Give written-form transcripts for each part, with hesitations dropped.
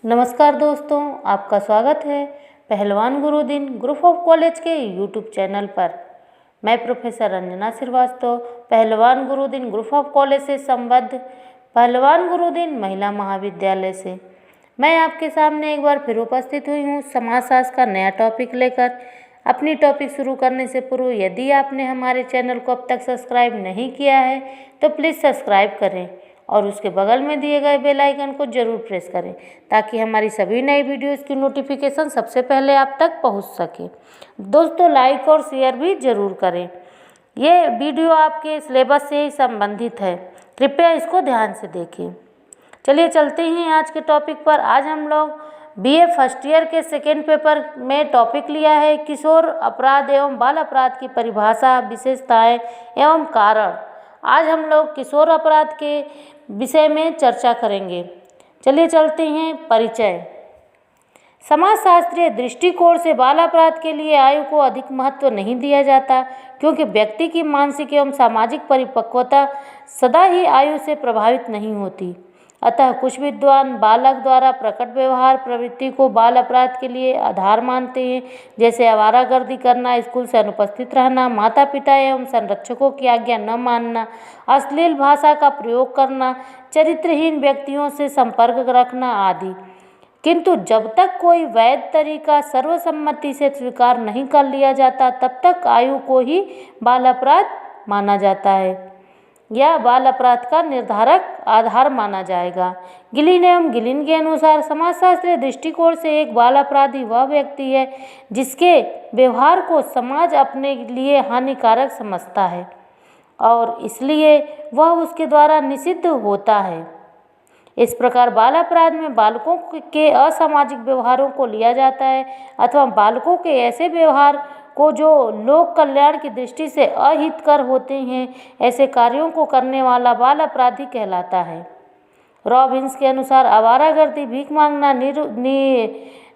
नमस्कार दोस्तों, आपका स्वागत है पहलवान गुरुदिन ग्रुप ऑफ कॉलेज के यूट्यूब चैनल पर। मैं प्रोफेसर रंजना श्रीवास्तव पहलवान गुरुदिन ग्रुप ऑफ कॉलेज से संबद्ध पहलवान गुरुदिन महिला महाविद्यालय से मैं आपके सामने एक बार फिर उपस्थित हुई हूँ समाजशास्त्र का नया टॉपिक लेकर। अपनी टॉपिक शुरू करने से पूर्व यदि आपने हमारे चैनल को अब तक सब्सक्राइब नहीं किया है तो प्लीज़ सब्सक्राइब करें और उसके बगल में दिए गए बेल आइकन को जरूर प्रेस करें ताकि हमारी सभी नई वीडियोस की नोटिफिकेशन सबसे पहले आप तक पहुंच सके। दोस्तों, लाइक और शेयर भी ज़रूर करें। ये वीडियो आपके सिलेबस से ही संबंधित है, कृपया इसको ध्यान से देखें। चलिए चलते हैं आज के टॉपिक पर। आज हम लोग बीए फर्स्ट ईयर के सेकेंड पेपर में टॉपिक लिया है किशोर अपराध एवं बाल अपराध की परिभाषा, विशेषताएँ एवं कारण। आज हम लोग किशोर अपराध के विषय में चर्चा करेंगे। चलिए चलते हैं। परिचय। समाजशास्त्रीय दृष्टिकोण से बाल अपराध के लिए आयु को अधिक महत्व नहीं दिया जाता क्योंकि व्यक्ति की मानसिक एवं सामाजिक परिपक्वता सदा ही आयु से प्रभावित नहीं होती। अतः कुछ विद्वान बालक द्वारा प्रकट व्यवहार प्रवृत्ति को बाल अपराध के लिए आधार मानते हैं, जैसे आवारागर्दी करना, स्कूल से अनुपस्थित रहना, माता पिता एवं संरक्षकों की आज्ञा न मानना, अश्लील भाषा का प्रयोग करना, चरित्रहीन व्यक्तियों से संपर्क रखना आदि। किंतु जब तक कोई वैध तरीका सर्वसम्मति से स्वीकार नहीं कर लिया जाता तब तक आयु को ही बाल अपराध माना जाता है या बाल अपराध का निर्धारक आधार माना जाएगा। गिलिन एवं गिलिन के अनुसार समाजशास्त्रीय दृष्टिकोण से एक बाल अपराधी वह व्यक्ति है जिसके व्यवहार को समाज अपने लिए हानिकारक समझता है और इसलिए वह उसके द्वारा निषिद्ध होता है। इस प्रकार बाल अपराध में बालकों के असामाजिक व्यवहारों को लिया जाता है अथवा बालकों के ऐसे व्यवहार को जो लोक कल्याण की दृष्टि से अहितकर होते हैं, ऐसे कार्यों को करने वाला बाल अपराधी कहलाता है। रॉबिन्स के अनुसार आवारागर्दी, भीख मांगना,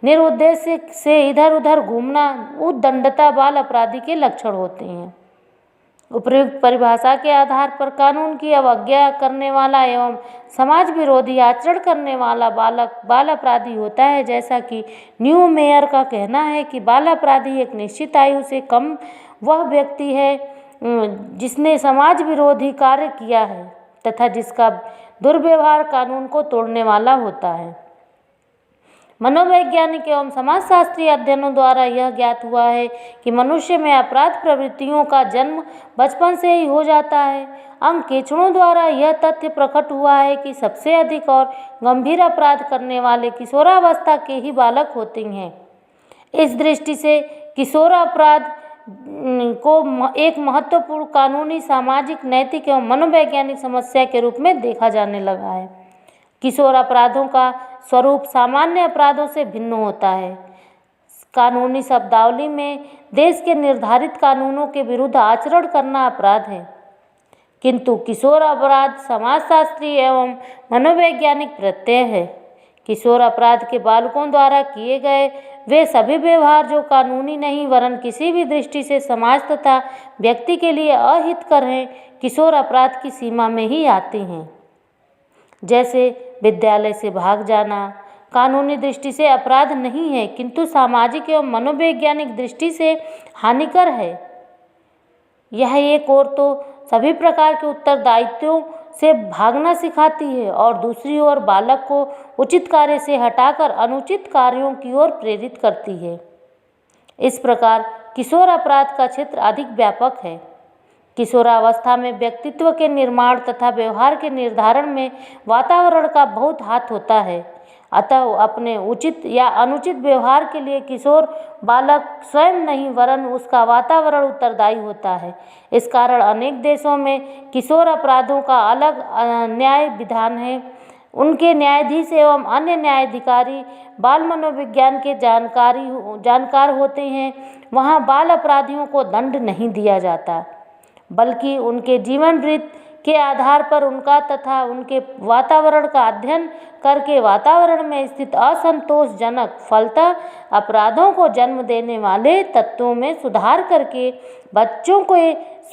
निरुद्देश्य से इधर उधर घूमना, उद्दंडता बाल अपराधी के लक्षण होते हैं। उपयुक्त परिभाषा के आधार पर कानून की अवज्ञा करने वाला एवं समाज विरोधी आचरण करने वाला बालक बाल अपराधी होता है। जैसा कि न्यू मेयर का कहना है कि बाल अपराधी एक निश्चित आयु से कम वह व्यक्ति है जिसने समाज विरोधी कार्य किया है तथा जिसका दुर्व्यवहार कानून को तोड़ने वाला होता है। मनोवैज्ञानिक एवं समाजशास्त्रीय अध्ययनों द्वारा यह ज्ञात हुआ है कि मनुष्य में अपराध प्रवृत्तियों का जन्म बचपन से ही हो जाता है। अंकेक्षणों द्वारा यह तथ्य प्रकट हुआ है कि सबसे अधिक और गंभीर अपराध करने वाले किशोरावस्था के ही बालक होते हैं। इस दृष्टि से किशोर अपराध को एक महत्वपूर्ण कानूनी, सामाजिक, नैतिक एवं मनोवैज्ञानिक समस्या के रूप में देखा जाने लगा है। किशोर अपराधों का स्वरूप सामान्य अपराधों से भिन्न होता है। कानूनी शब्दावली में देश के निर्धारित कानूनों के विरुद्ध आचरण करना अपराध है, किंतु किशोर अपराध समाजशास्त्रीय एवं मनोवैज्ञानिक प्रत्यय है। किशोर अपराध के बालकों द्वारा किए गए वे सभी व्यवहार जो कानूनी नहीं वरन किसी भी दृष्टि से समाज तथा व्यक्ति के लिए अहितकर हैं, किशोर अपराध की सीमा में ही आते हैं। जैसे विद्यालय से भाग जाना कानूनी दृष्टि से अपराध नहीं है किंतु सामाजिक एवं मनोवैज्ञानिक दृष्टि से हानिकर है। यह एक ओर तो सभी प्रकार के उत्तरदायित्वों से भागना सिखाती है और दूसरी ओर बालक को उचित कार्य से हटाकर अनुचित कार्यों की ओर प्रेरित करती है। इस प्रकार किशोर अपराध का क्षेत्र अधिक व्यापक है। किशोरावस्था में व्यक्तित्व के निर्माण तथा व्यवहार के निर्धारण में वातावरण का बहुत हाथ होता है। अतः अपने उचित या अनुचित व्यवहार के लिए किशोर बालक स्वयं नहीं वरन उसका वातावरण उत्तरदायी होता है। इस कारण अनेक देशों में किशोर अपराधों का अलग न्याय विधान है। उनके न्यायाधीश एवं अन्य न्यायाधिकारी बाल मनोविज्ञान के जानकार होते हैं। वहाँ बाल अपराधियों को दंड नहीं दिया जाता बल्कि उनके जीवन वृत्त के आधार पर उनका तथा उनके वातावरण का अध्ययन करके वातावरण में स्थित असंतोषजनक फलतः अपराधों को जन्म देने वाले तत्वों में सुधार करके बच्चों को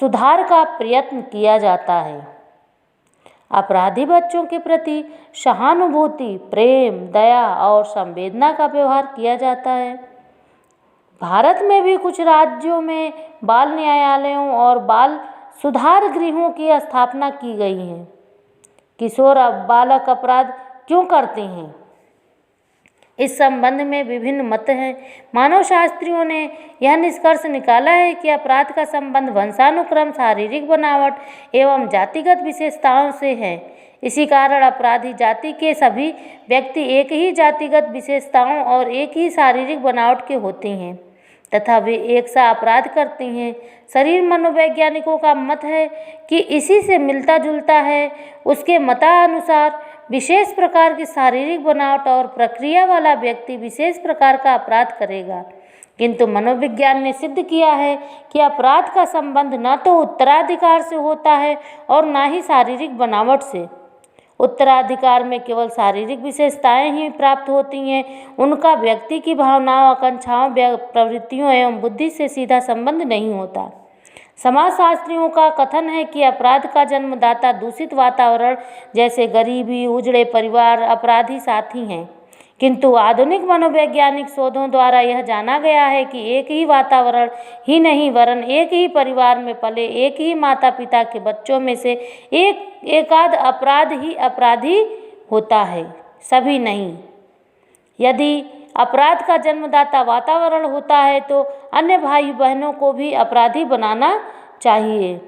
सुधार का प्रयत्न किया जाता है। अपराधी बच्चों के प्रति सहानुभूति, प्रेम, दया और संवेदना का व्यवहार किया जाता है। भारत में भी कुछ राज्यों में बाल न्यायालयों और बाल सुधार गृहों की स्थापना की गई है। किशोर बालक अपराध क्यों करते हैं, इस संबंध में विभिन्न मत हैं। मानव शास्त्रियों ने यह निष्कर्ष निकाला है कि अपराध का संबंध वंशानुक्रम, शारीरिक बनावट एवं जातिगत विशेषताओं से है। इसी कारण अपराधी जाति के सभी व्यक्ति एक ही जातिगत विशेषताओं और एक ही शारीरिक बनावट के होते हैं तथा वे एक सा अपराध करते हैं। शरीर मनोवैज्ञानिकों का मत है कि इसी से मिलता जुलता है। उसके मतानुसार विशेष प्रकार की शारीरिक बनावट और प्रक्रिया वाला व्यक्ति विशेष प्रकार का अपराध करेगा, किंतु मनोविज्ञान ने सिद्ध किया है कि अपराध का संबंध न तो उत्तराधिकार से होता है और न ही शारीरिक बनावट से। उत्तराधिकार में केवल शारीरिक विशेषताएं ही प्राप्त होती हैं, उनका व्यक्ति की भावनाओं, आकांक्षाओं, प्रवृत्तियों एवं बुद्धि से सीधा संबंध नहीं होता। समाजशास्त्रियों का कथन है कि अपराध का जन्मदाता दूषित वातावरण जैसे गरीबी, उजड़े परिवार, अपराधी साथी हैं, किंतु आधुनिक मनोवैज्ञानिक शोधों द्वारा यह जाना गया है कि एक ही वातावरण ही नहीं वरन एक ही परिवार में पले एक ही माता पिता के बच्चों में से एकाध अपराध ही अपराधी होता है, सभी नहीं। यदि अपराध का जन्मदाता वातावरण होता है तो अन्य भाई बहनों को भी अपराधी बनाना चाहिए।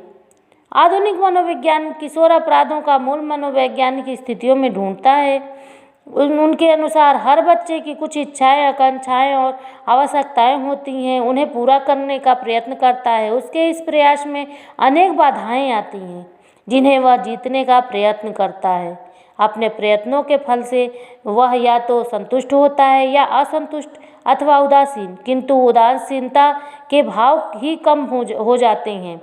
आधुनिक मनोविज्ञान किशोर अपराधों का मूल मनोवैज्ञानिक स्थितियों में ढूंढता है। उनके अनुसार हर बच्चे की कुछ इच्छाएं, आकांक्षाएं और आवश्यकताएं होती हैं, उन्हें पूरा करने का प्रयत्न करता है। उसके इस प्रयास में अनेक बाधाएं आती हैं जिन्हें वह जीतने का प्रयत्न करता है। अपने प्रयत्नों के फल से वह या तो संतुष्ट होता है या असंतुष्ट अथवा उदासीन, किंतु उदासीनता के भाव ही कम हो जाते हैं।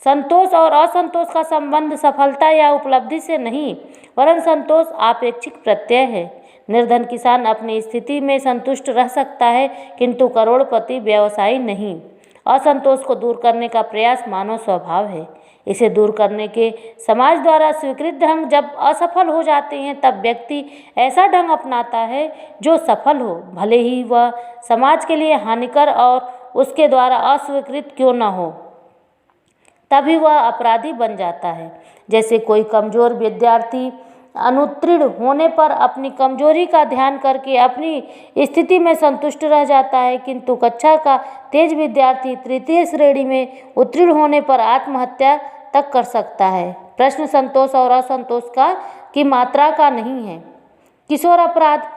संतोष और असंतोष का संबंध सफलता या उपलब्धि से नहीं वरन संतोष आपेक्षिक प्रत्यय है। निर्धन किसान अपनी स्थिति में संतुष्ट रह सकता है, किंतु करोड़पति व्यवसायी नहीं। असंतोष को दूर करने का प्रयास मानव स्वभाव है। इसे दूर करने के समाज द्वारा स्वीकृत ढंग जब असफल हो जाते हैं तब व्यक्ति ऐसा ढंग अपनाता है जो सफल हो, भले ही वह समाज के लिए हानिकर और उसके द्वारा अस्वीकृत क्यों न हो, तभी वह अपराधी बन जाता है। जैसे कोई कमज़ोर विद्यार्थी अनुत्तीर्ण होने पर अपनी कमजोरी का ध्यान करके अपनी स्थिति में संतुष्ट रह जाता है, किंतु कक्षा का तेज विद्यार्थी तृतीय श्रेणी में उत्तीर्ण होने पर आत्महत्या तक कर सकता है। प्रश्न संतोष और असंतोष की मात्रा का नहीं है। किशोर अपराध,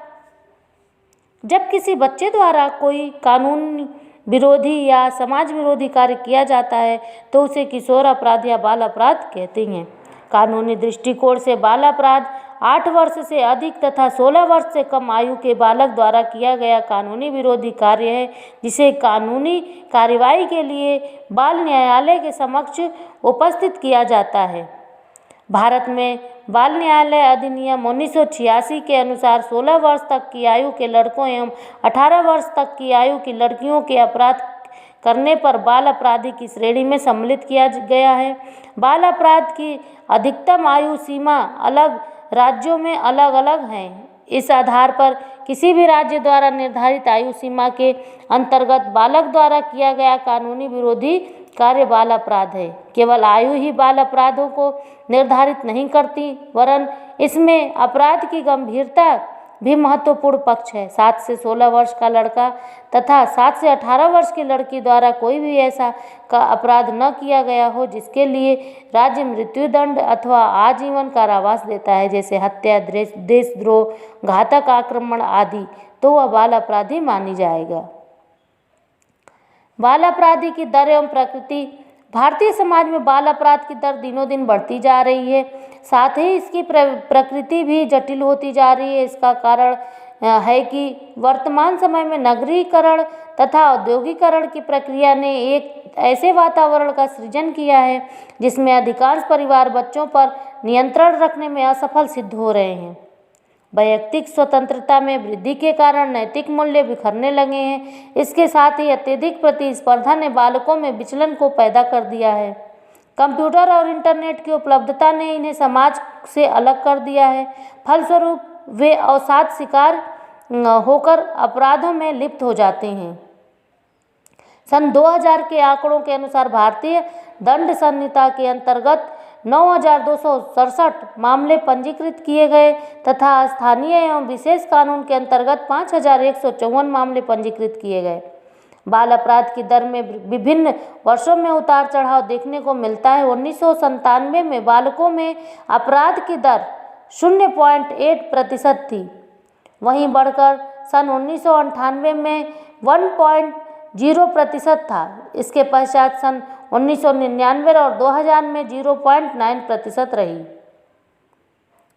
जब किसी बच्चे द्वारा कोई कानून विरोधी या समाज विरोधी कार्य किया जाता है तो उसे किशोर अपराध या बाल अपराध कहते हैं। कानूनी दृष्टिकोण से बाल अपराध 8 वर्ष से अधिक तथा 16 वर्ष से कम आयु के बालक द्वारा किया गया कानूनी विरोधी कार्य है, जिसे कानूनी कार्रवाई के लिए बाल न्यायालय के समक्ष उपस्थित किया जाता है। भारत में बाल न्यायालय अधिनियम 1986 के अनुसार 16 वर्ष तक की आयु के लड़कों एवं 18 वर्ष तक की आयु की लड़कियों के अपराध करने पर बाल अपराधी की श्रेणी में सम्मिलित किया गया है। बाल अपराध की अधिकतम आयु सीमा अलग राज्यों में अलग अलग है। इस आधार पर किसी भी राज्य द्वारा निर्धारित आयु सीमा के अंतर्गत बालक द्वारा किया गया कानूनी विरोधी कार्य बाल अपराध है। केवल आयु ही बाल अपराधों को निर्धारित नहीं करती वरन इसमें अपराध की गंभीरता भी महत्वपूर्ण पक्ष है। 7 से 16 वर्ष का लड़का तथा 7 से 18 वर्ष की लड़की द्वारा कोई भी ऐसा का अपराध न किया गया हो जिसके लिए राज्य मृत्युदंड अथवा आजीवन कारावास देता है, जैसे हत्या, देशद्रोह, घातक आक्रमण आदि, तो वह बाल अपराधी मानी जाएगा। बाल अपराधी की दर एवं प्रकृति। भारतीय समाज में बाल अपराध की दर दिनों दिन बढ़ती जा रही है, साथ ही इसकी प्रकृति भी जटिल होती जा रही है। इसका कारण है कि वर्तमान समय में नगरीकरण तथा औद्योगिकरण की प्रक्रिया ने एक ऐसे वातावरण का सृजन किया है जिसमें अधिकांश परिवार बच्चों पर नियंत्रण रखने में असफल सिद्ध हो रहे हैं। वैयक्तिक स्वतंत्रता में वृद्धि के कारण नैतिक मूल्य बिखरने लगे हैं। इसके साथ ही अत्यधिक प्रतिस्पर्धा ने बालकों में विचलन को पैदा कर दिया है। कंप्यूटर और इंटरनेट की उपलब्धता ने इन्हें समाज से अलग कर दिया है। फलस्वरूप वे अवसाद शिकार होकर अपराधों में लिप्त हो जाते हैं। सन 2000 के आंकड़ों के अनुसार भारतीय दंड संहिता के अंतर्गत 9,267 मामले पंजीकृत किए गए तथा स्थानीय एवं विशेष कानून के अंतर्गत 5,154 मामले पंजीकृत किए गए। बाल अपराध की दर में विभिन्न वर्षों में उतार चढ़ाव देखने को मिलता है। 1997 में बालकों में अपराध की दर 0.8% थी, वहीं बढ़कर सन 1998 में 1.0% था। इसके पश्चात सन 1999 और 2000 में 0.9% रही।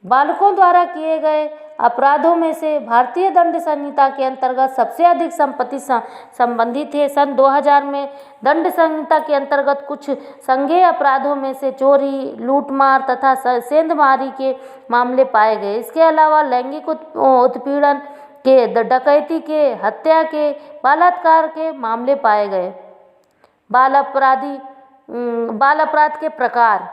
बालकों द्वारा किए गए अपराधों में से भारतीय दंड संहिता के अंतर्गत सबसे अधिक संपत्ति संबंधी थे। सन 2000 में दंड संहिता के अंतर्गत कुछ संज्ञेय अपराधों में से चोरी, लूटमार तथा सेंधमारी के मामले पाए गए। इसके अलावा लैंगिक उत्पीड़न के, डकैती के, हत्या के, बलात्कार के मामले पाए गए। बाल अपराध के प्रकार।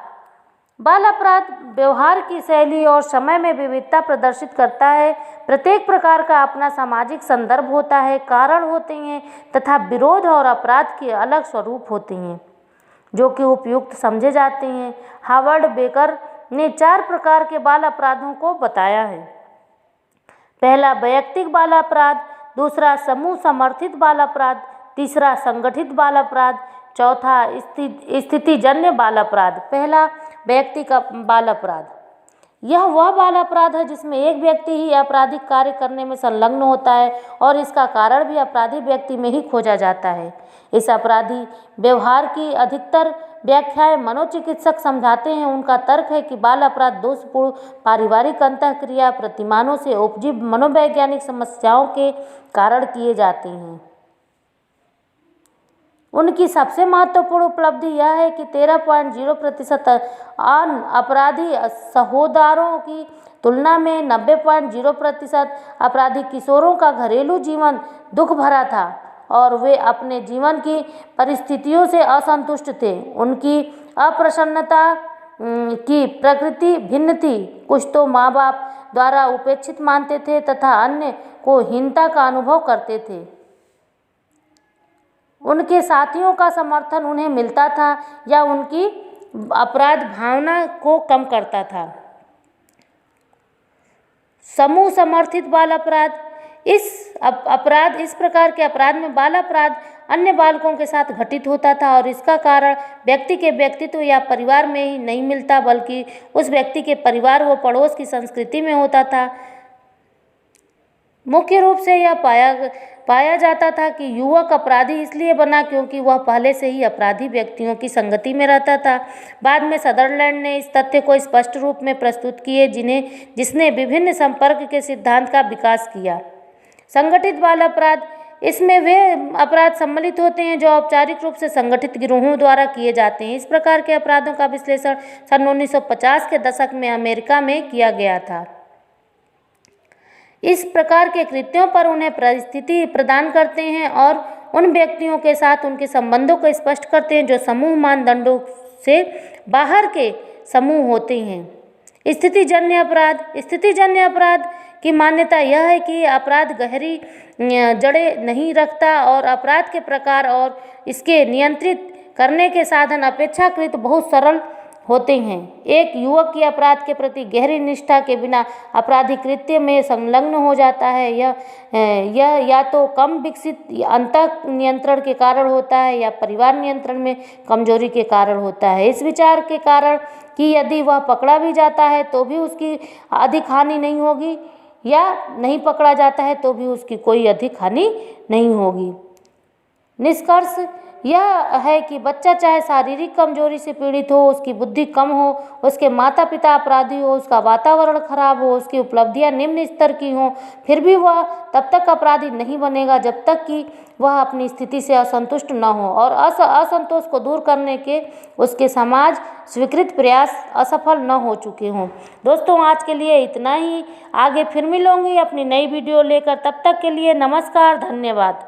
बाल अपराध व्यवहार की शैली और समय में विविधता प्रदर्शित करता है। प्रत्येक प्रकार का अपना सामाजिक संदर्भ होता है, कारण होते हैं तथा विरोध और अपराध के अलग स्वरूप होते हैं जो कि उपयुक्त समझे जाते हैं। हावर्ड बेकर ने 4 प्रकार के बाल अपराधों को बताया है। पहला वैयक्तिक बाल अपराध, दूसरा समूह समर्थित बाल अपराध, तीसरा संगठित बाल अपराध, चौथा स्थितिजन्य बाल अपराध। पहला व्यक्तिगत बाल अपराध। यह वह बाल अपराध है जिसमें एक व्यक्ति ही आपराधिक कार्य करने में संलग्न होता है और इसका कारण भी अपराधी व्यक्ति में ही खोजा जाता है। इस अपराधी व्यवहार की अधिकतर व्याख्याएं मनोचिकित्सक समझाते हैं। उनका तर्क है कि बाल अपराध दोषपूर्ण पारिवारिक अंतःक्रिया प्रतिमानों से उपजी मनोवैज्ञानिक समस्याओं के कारण किए जाते हैं। उनकी सबसे महत्वपूर्ण उपलब्धि यह है कि 13.0% अपराधी सहोदरों की तुलना में 90.0% अपराधी किशोरों का घरेलू जीवन दुख भरा था और वे अपने जीवन की परिस्थितियों से असंतुष्ट थे। उनकी अप्रसन्नता की प्रकृति भिन्न थी। कुछ तो माँ बाप द्वारा उपेक्षित मानते थे तथा अन्य को हीनता का अनुभव करते थे। उनके साथियों का समर्थन उन्हें मिलता था या उनकी अपराध भावना को कम करता था। समूह समर्थित बाल अपराध। इस प्रकार के अपराध में बाल अपराध अन्य बालकों के साथ घटित होता था और इसका कारण व्यक्ति के व्यक्तित्व या परिवार में ही नहीं मिलता बल्कि उस व्यक्ति के परिवार व पड़ोस की संस्कृति में होता था। मुख्य रूप से यह पाया जाता था कि युवक अपराधी इसलिए बना क्योंकि वह पहले से ही अपराधी व्यक्तियों की संगति में रहता था। बाद में सदरलैंड ने इस तथ्य को स्पष्ट रूप में प्रस्तुत किए जिसने विभिन्न संपर्क के सिद्धांत का विकास किया। संगठित बाल अपराध। इसमें वे अपराध सम्मिलित होते हैं जो औपचारिक रूप से संगठित गिरोहों द्वारा किए जाते हैं। इस प्रकार के अपराधों का विश्लेषण सन 1950 के दशक में अमेरिका में किया गया था। इस प्रकार के कृत्यों पर उन्हें परिस्थिति प्रदान करते हैं और उन व्यक्तियों के साथ उनके संबंधों को स्पष्ट करते हैं जो समूह मानदंडों से बाहर के समूह होते हैं। स्थितिजन्य अपराध। स्थितिजन्य अपराध की मान्यता यह है कि अपराध गहरी जड़ें नहीं रखता और अपराध के प्रकार और इसके नियंत्रित करने के साधन अपेक्षाकृत बहुत सरल होते हैं। एक युवक की अपराध के प्रति गहरी निष्ठा के बिना अपराधी कृत्य में संलग्न हो जाता है। यह या तो कम विकसित अंतः नियंत्रण के कारण होता है या परिवार नियंत्रण में कमजोरी के कारण होता है। इस विचार के कारण कि यदि वह पकड़ा भी जाता है तो भी उसकी अधिक हानि नहीं होगी या नहीं पकड़ा जाता है तो भी उसकी कोई अधिक हानि नहीं होगी। निष्कर्ष यह है कि बच्चा चाहे शारीरिक कमजोरी से पीड़ित हो, उसकी बुद्धि कम हो, उसके माता पिता अपराधी हो, उसका वातावरण खराब हो, उसकी उपलब्धियां निम्न स्तर की हों, फिर भी वह तब तक अपराधी नहीं बनेगा जब तक कि वह अपनी स्थिति से असंतुष्ट न हो और असंतोष को दूर करने के उसके समाज स्वीकृत प्रयास असफल न हो चुके हों। दोस्तों, आज के लिए इतना ही। आगे फिर मिलूंगी अपनी नई वीडियो लेकर। तब तक के लिए नमस्कार, धन्यवाद।